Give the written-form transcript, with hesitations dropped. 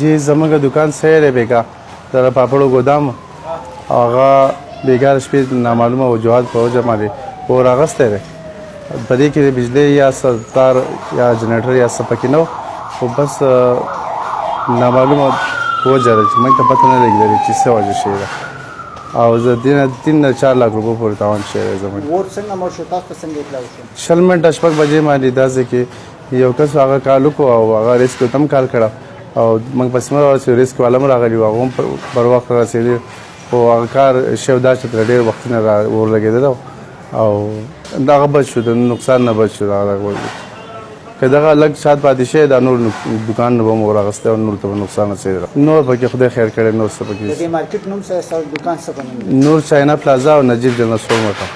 جی زمونږ دکان سیر بیګا د پاپړو ګودام هغه بیګا شپې نامعلومه وجوهات په وجه باندې اور اغستی دی په دې کې د بجلۍ یا تار یا جنریټر یا څه پکې نه و خو بس نامعلومه وجه ده چې موږ ته پته نه لګېدلې چې څه وجه شوې ده او زه دې نه 3 نه 4 لاک روپو پورې تاوان شوی دی زموږ اور څنګه مړ شو تاسو ته څنګه اطلاع وشوه 6 منټه شپږ بجې باندې داسې کې یو کس هغه کال وکړو او هغه ریسک ته هم کال کړه او موږ پسې مې ورسېدو ریسک والا هم راغلي وو هغه هم پر وخت رسېدي خو هغه کار شوی دا چې تر ډېر وختونه اور لګېدلی او دغه بچ شو د نقصان نه بچ شو دغه که دغه لږ شاید پاتې شوی دا نور دکان نه به مو راغستی او نور ته به نقصان رسېدلی نور پکې خدای خیر کړی نور څه پکې د دې مارکیټ نوم څه دکان څه په نوم دی نور چاینا پلازا او نجیب جنرال سټور مته